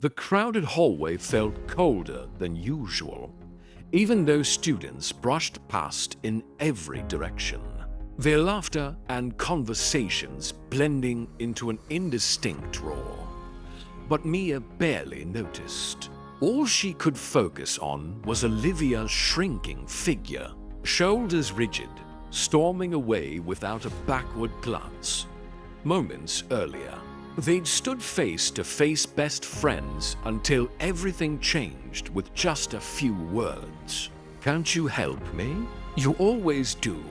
The crowded hallway felt colder than usual, even though students brushed past in every direction, their laughter and conversations blending into an indistinct roar. But Mia barely noticed. All she could focus on was Olivia's shrinking figure, shoulders rigid, storming away without a backward glance. Moments earlier, they'd stood face to face best friends until everything changed with just a few words. "Can't you help me? You always do,"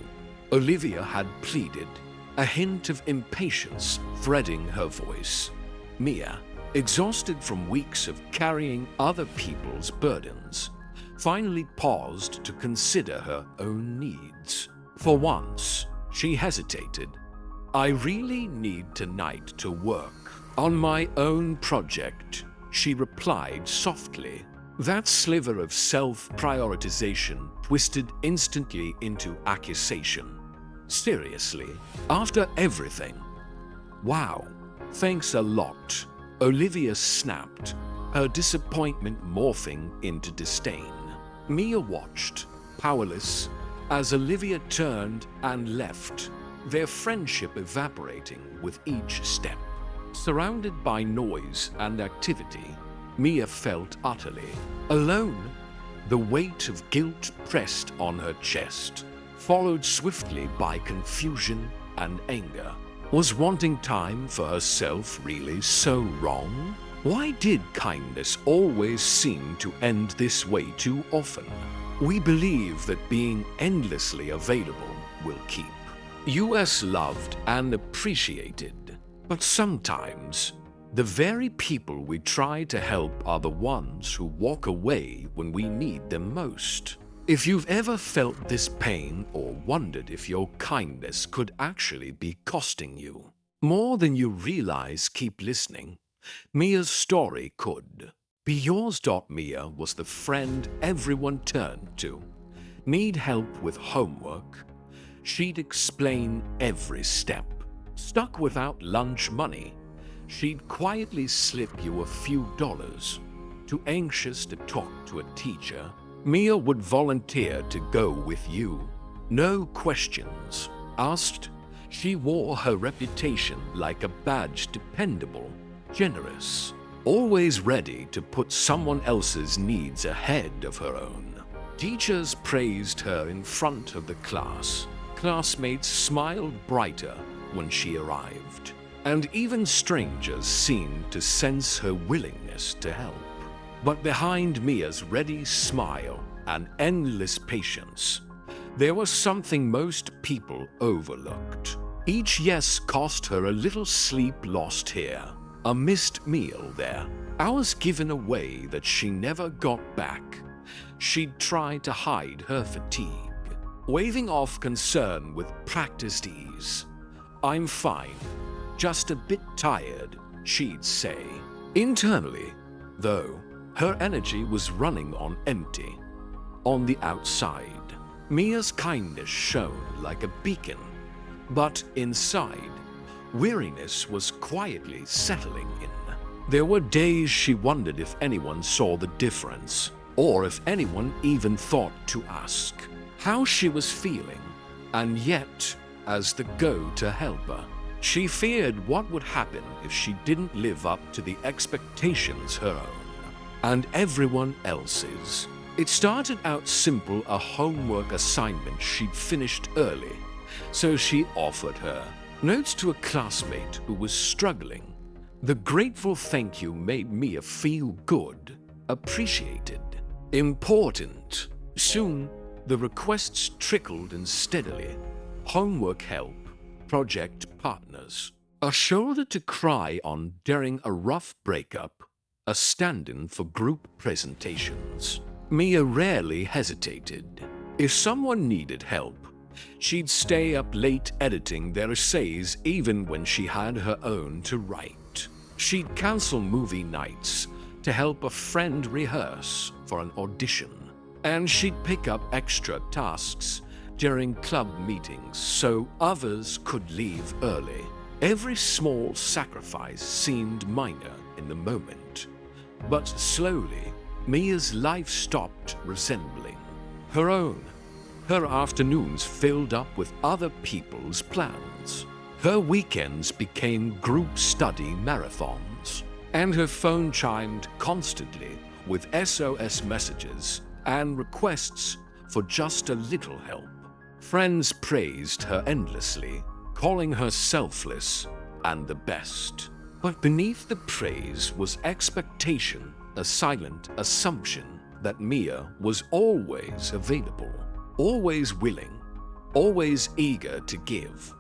Olivia had pleaded, a hint of impatience threading her voice. Mia, exhausted from weeks of carrying other people's burdens, finally paused to consider her own needs. For once, she hesitated. "I really need tonight to work on my own project," she replied softly. That sliver of self-prioritization twisted instantly into accusation. "Seriously, after everything?" "Wow, thanks a lot," Olivia snapped, her disappointment morphing into disdain. Mia watched, powerless, as Olivia turned and left, their friendship evaporating with each step. Surrounded by noise and activity, Mia felt utterly alone. The weight of guilt pressed on her chest, followed swiftly by confusion and anger. Was wanting time for herself really so wrong? Why did kindness always seem to end this way too often? We believe that being endlessly available will keep us loved and appreciated. But sometimes, the very people we try to help are the ones who walk away when we need them most. If you've ever felt this pain or wondered if your kindness could actually be costing you more than you realize, keep listening. Mia's story could be yours. Mia was the friend everyone turned to. Need help with homework? She'd explain every step. Stuck without lunch money? She'd quietly slip you a few dollars. Too anxious to talk to a teacher? Mia would volunteer to go with you. No questions asked. She wore her reputation like a badge, dependable, generous, always ready to put someone else's needs ahead of her own. Teachers praised her in front of the class. Classmates smiled brighter when she arrived. And even strangers seemed to sense her willingness to help. But behind Mia's ready smile and endless patience, there was something most people overlooked. Each yes cost her a little sleep lost here, a missed meal there, hours given away that she never got back. She'd try to hide her fatigue, waving off concern with practiced ease. "I'm fine, just a bit tired," she'd say. Internally, though, her energy was running on empty. On the outside, Mia's kindness shone like a beacon, but inside, weariness was quietly settling in. There were days she wondered if anyone saw the difference, or if anyone even thought to ask how she was feeling. And yet, as the go-to helper, she feared what would happen if she didn't live up to the expectations her own and everyone else's. It started out simple, a homework assignment she'd finished early, so she offered her notes to a classmate who was struggling. The grateful thank you made Mia feel good, appreciated, important. Soon, the requests trickled in steadily. Homework help, project partners, a shoulder to cry on during a rough breakup, a stand-in for group presentations. Mia rarely hesitated. If someone needed help, she'd stay up late editing their essays even when she had her own to write. She'd cancel movie nights to help a friend rehearse for an audition. And she'd pick up extra tasks during club meetings so others could leave early. Every small sacrifice seemed minor in the moment, But slowly, Mia's life stopped resembling her own. Her afternoons filled up with other people's plans. Her weekends became group study marathons, and her phone chimed constantly with SOS messages and requests for just a little help. Friends praised her endlessly, calling her selfless and the best. But beneath the praise was expectation, a silent assumption that Mia was always available, always willing, always eager to give.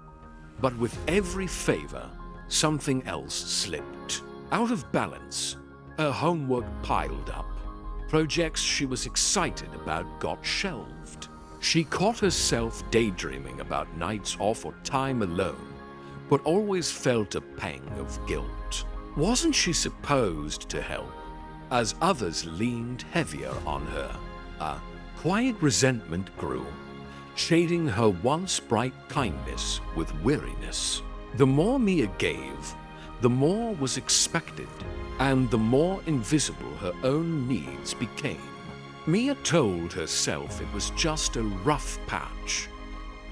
But with every favor, something else slipped. Out of balance, her homework piled up. Projects she was excited about got shelved. She caught herself daydreaming about nights off or time alone, but always felt a pang of guilt. Wasn't she supposed to help? As others leaned heavier on her, a quiet resentment grew, shading her once bright kindness with weariness. The more Mia gave, the more was expected, and the more invisible her own needs became. Mia told herself it was just a rough patch,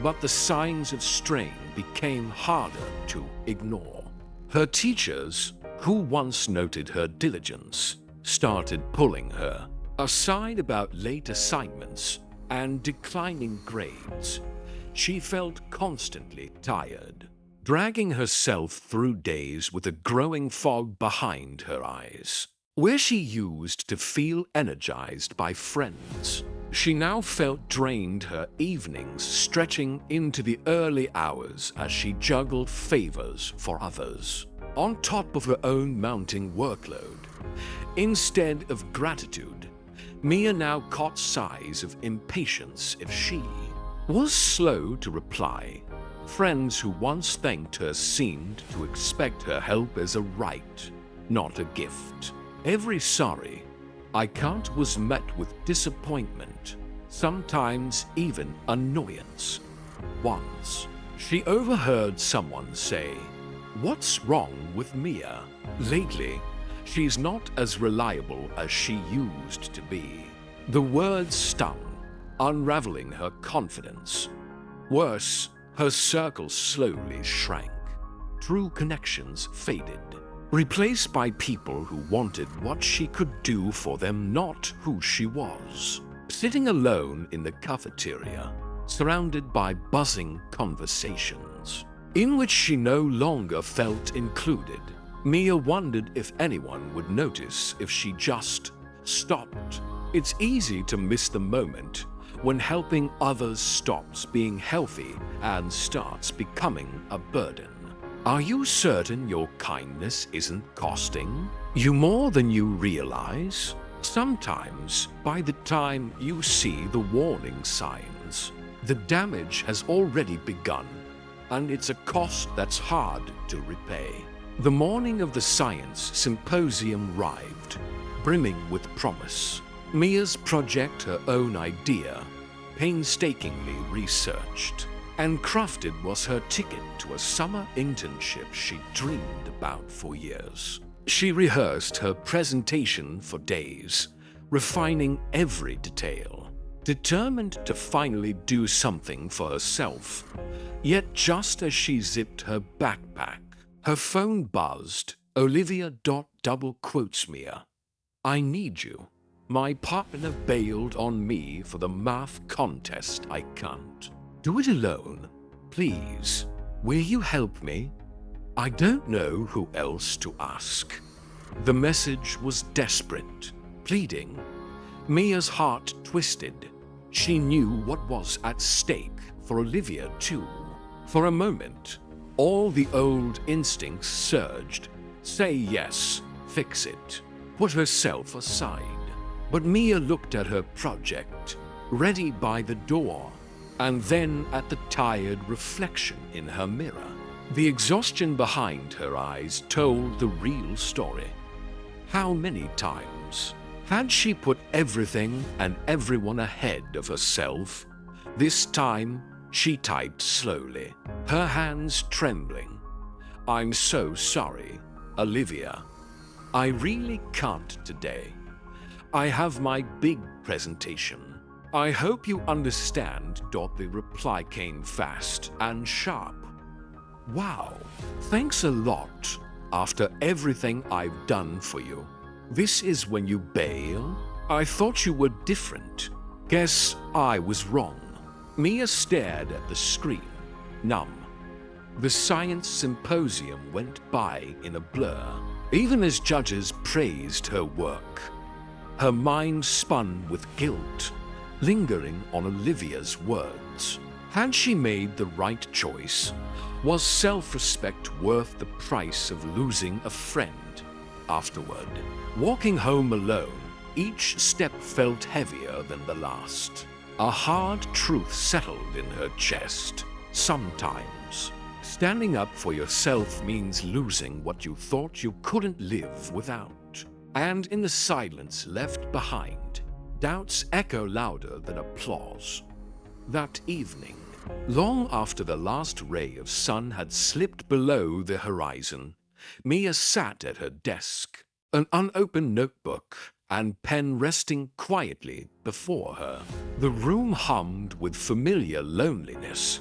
but the signs of strain became harder to ignore. Her teachers, who once noted her diligence, started pulling her aside about late assignments and declining grades. She felt constantly tired, dragging herself through days with a growing fog behind her eyes. Where she used to feel energized by friends, she now felt drained, her evenings stretching into the early hours as she juggled favors for others, on top of her own mounting workload. Instead of gratitude, Mia now caught sighs of impatience if she was slow to reply. Friends who once thanked her seemed to expect her help as a right, not a gift. Every sorry I can't was met with disappointment, sometimes even annoyance. Once, she overheard someone say, "What's wrong with Mia? Lately, she's not as reliable as she used to be." The words stung, unraveling her confidence. Worse, her circle slowly shrank. True connections faded, replaced by people who wanted what she could do for them, not who she was. Sitting alone in the cafeteria, surrounded by buzzing conversations, in which she no longer felt included, Mia wondered if anyone would notice if she just stopped. It's easy to miss the moment when helping others stops being healthy and starts becoming a burden. Are you certain your kindness isn't costing you more than you realize? Sometimes, by the time you see the warning signs, the damage has already begun, and it's a cost that's hard to repay. The morning of the science symposium arrived, brimming with promise. Mia's project, her own idea, painstakingly researched and crafted, was her ticket to a summer internship she dreamed about for years. She rehearsed her presentation for days, refining every detail, determined to finally do something for herself. Yet just as she zipped her backpack, her phone buzzed. Olivia double quotes Mia. "I need you. My partner bailed on me for the math contest. I can't do it alone. Please, will you help me? I don't know who else to ask." The message was desperate, pleading. Mia's heart twisted. She knew what was at stake for Olivia too. For a moment, all the old instincts surged. Say yes, fix it, put herself aside. But Mia looked at her project, ready by the door, and then at the tired reflection in her mirror. The exhaustion behind her eyes told the real story. How many times had she put everything and everyone ahead of herself? This time, she typed slowly, her hands trembling. "I'm so sorry, Olivia. I really can't today. I have my big presentation. I hope you understand. The reply came fast and sharp. Wow, thanks a lot. After everything I've done for you. This is when you bail? I thought you were different. Guess I was wrong. Mia stared at the screen, numb. The science symposium went by in a blur, even as judges praised her work. Her mind spun with guilt, lingering on Olivia's words. Had she made the right choice? Was self-respect worth the price of losing a friend? Afterward, walking home alone, each step felt heavier than the last. A hard truth settled in her chest. Sometimes, standing up for yourself means losing what you thought you couldn't live without. And in the silence left behind, doubts echo louder than applause. That evening, long after the last ray of sun had slipped below the horizon, Mia sat at her desk, an unopened notebook and pen resting quietly before her. The room hummed with familiar loneliness,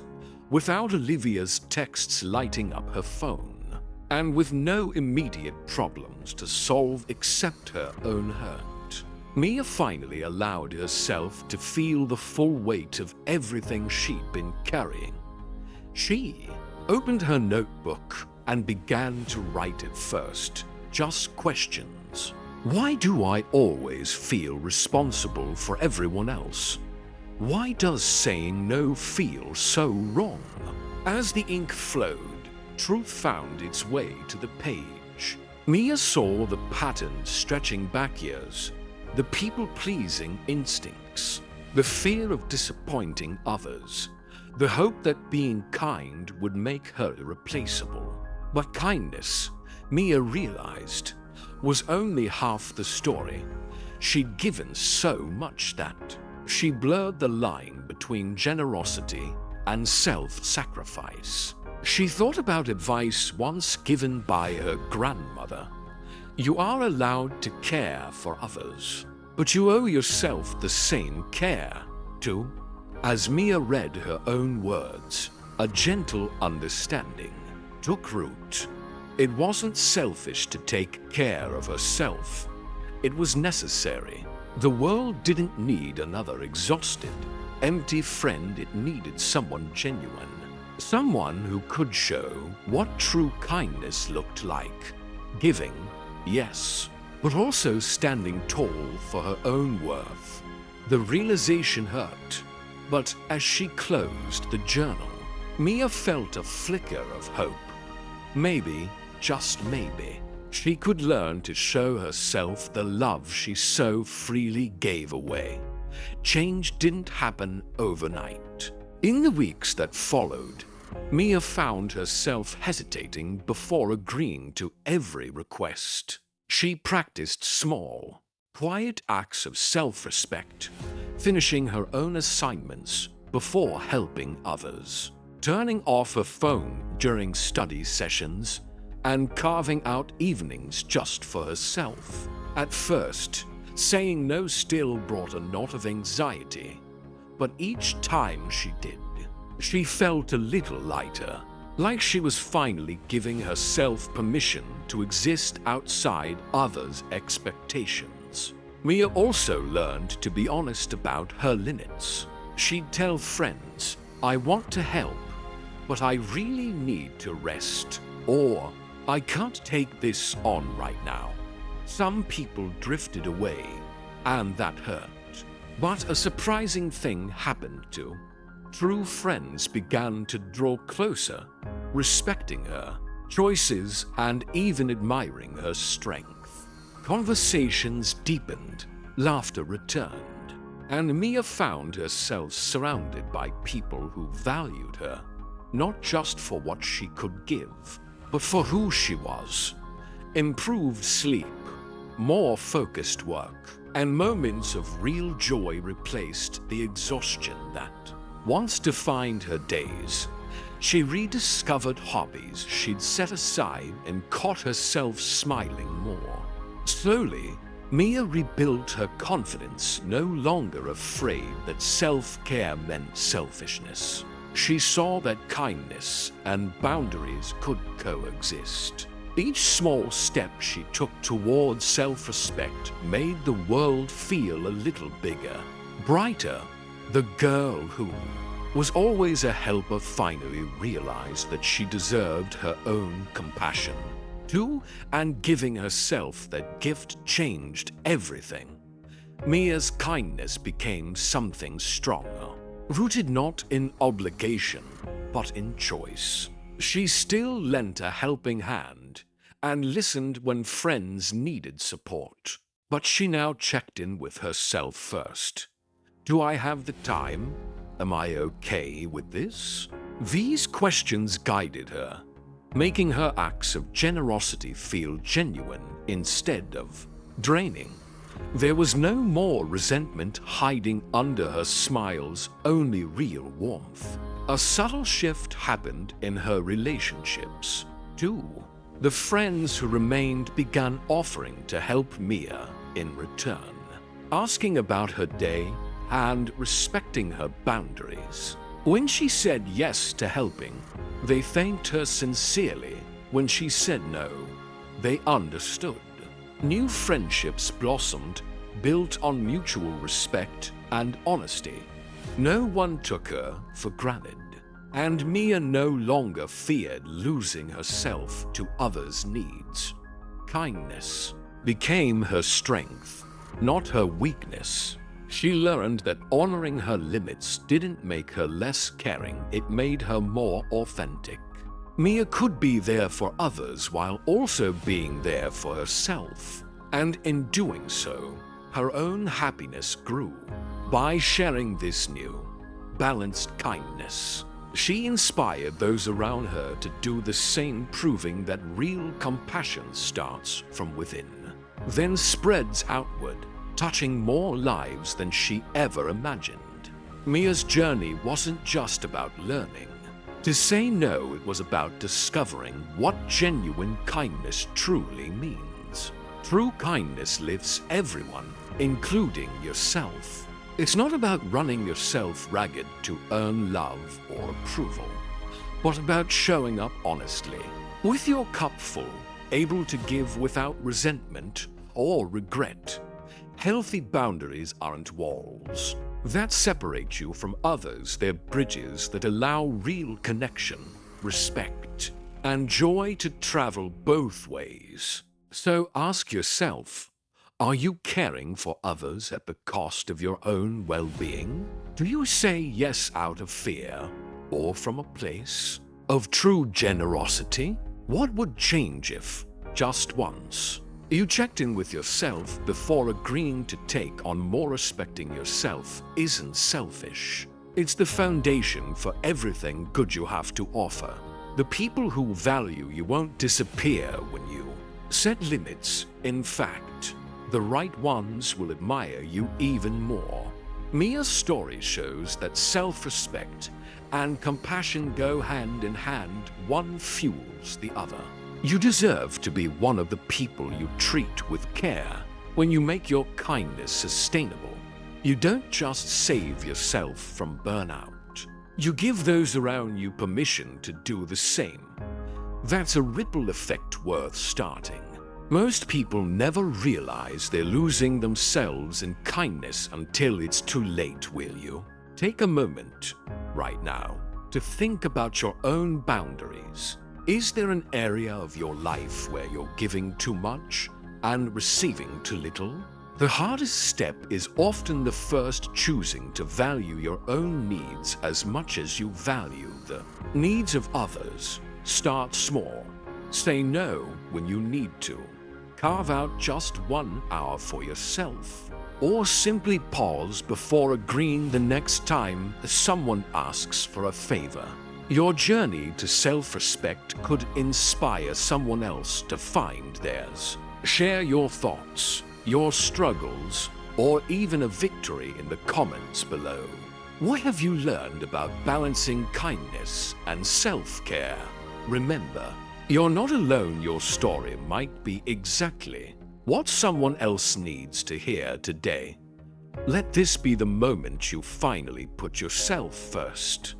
without Olivia's texts lighting up her phone, and with no immediate problems to solve except her own hurt. Mia finally allowed herself to feel the full weight of everything she'd been carrying. She opened her notebook and began to write at first, just questions. Why do I always feel responsible for everyone else? Why does saying no feel so wrong? As the ink flowed, truth found its way to the page. Mia saw the patterns stretching back years, the people-pleasing instincts, the fear of disappointing others, the hope that being kind would make her irreplaceable. But kindness, Mia realized, was only half the story. She'd given so much that she blurred the line between generosity and self-sacrifice. She thought about advice once given by her grandmother. You are allowed to care for others, but you owe yourself the same care, too. As Mia read her own words, a gentle understanding took root. It wasn't selfish to take care of herself. It was necessary. The world didn't need another exhausted, empty friend. It needed someone genuine. Someone who could show what true kindness looked like. Giving, yes, but also standing tall for her own worth. The realization hurt, but as she closed the journal, Mia felt a flicker of hope. Maybe, just maybe, she could learn to show herself the love she so freely gave away. Change didn't happen overnight. In the weeks that followed, Mia found herself hesitating before agreeing to every request. She practiced small, quiet acts of self-respect, finishing her own assignments before helping others, turning off her phone during study sessions, and carving out evenings just for herself. At first, saying no still brought a knot of anxiety, but each time she did, she felt a little lighter, like she was finally giving herself permission to exist outside others' expectations. Mia also learned to be honest about her limits. She'd tell friends, I want to help, but I really need to rest, or I can't take this on right now. Some people drifted away, and that hurt. But a surprising thing happened too. True friends began to draw closer, respecting her choices and even admiring her strength. Conversations deepened, laughter returned, and Mia found herself surrounded by people who valued her, not just for what she could give, but for who she was. Improved sleep, more focused work, and moments of real joy replaced the exhaustion that once defined her days. She rediscovered hobbies she'd set aside and caught herself smiling more. Slowly, Mia rebuilt her confidence, no longer afraid that self-care meant selfishness. She saw that kindness and boundaries could coexist. Each small step she took towards self-respect made the world feel a little bigger, brighter. The girl who was always a helper finally realized that she deserved her own compassion too, and giving herself that gift changed everything. Mia's kindness became something stronger, rooted not in obligation, but in choice. She still lent a helping hand and listened when friends needed support. But she now checked in with herself first. Do I have the time? Am I okay with this? These questions guided her, making her acts of generosity feel genuine instead of draining. There was no more resentment hiding under her smiles, only real warmth. A subtle shift happened in her relationships, too. The friends who remained began offering to help Mia in return, asking about her day and respecting her boundaries. When she said yes to helping, they thanked her sincerely. When she said no, they understood. New friendships blossomed, built on mutual respect and honesty. No one took her for granted, and Mia no longer feared losing herself to others' needs. Kindness became her strength, not her weakness. She learned that honoring her limits didn't make her less caring, it made her more authentic. Mia could be there for others while also being there for herself, and in doing so, her own happiness grew. By sharing this new, balanced kindness, she inspired those around her to do the same, proving that real compassion starts from within, then spreads outward, touching more lives than she ever imagined. Mia's journey wasn't just about learning to say no, it was about discovering what genuine kindness truly means. True kindness lifts everyone, including yourself. It's not about running yourself ragged to earn love or approval, but about showing up honestly, with your cup full, able to give without resentment or regret. Healthy boundaries aren't walls that separate you from others. They're bridges that allow real connection, respect, and joy to travel both ways. So ask yourself, are you caring for others at the cost of your own well-being? Do you say yes out of fear or from a place of true generosity? What would change if, just once, you checked in with yourself before agreeing to take on more? Respecting yourself isn't selfish. It's the foundation for everything good you have to offer. The people who value you won't disappear when you set limits. In fact, the right ones will admire you even more. Mia's story shows that self-respect and compassion go hand in hand, one fuels the other. You deserve to be one of the people you treat with care. When you make your kindness sustainable, you don't just save yourself from burnout. You give those around you permission to do the same. That's a ripple effect worth starting. Most people never realize they're losing themselves in kindness until it's too late, will you? Take a moment right now to think about your own boundaries. Is there an area of your life where you're giving too much and receiving too little? The hardest step is often the first, choosing to value your own needs as much as you value the needs of others. Start small. Say no when you need to. Carve out just 1 hour for yourself. Or simply pause before agreeing the next time someone asks for a favor. Your journey to self-respect could inspire someone else to find theirs. Share your thoughts, your struggles, or even a victory in the comments below. What have you learned about balancing kindness and self-care? Remember, you're not alone. Your story might be exactly what someone else needs to hear today. Let this be the moment you finally put yourself first.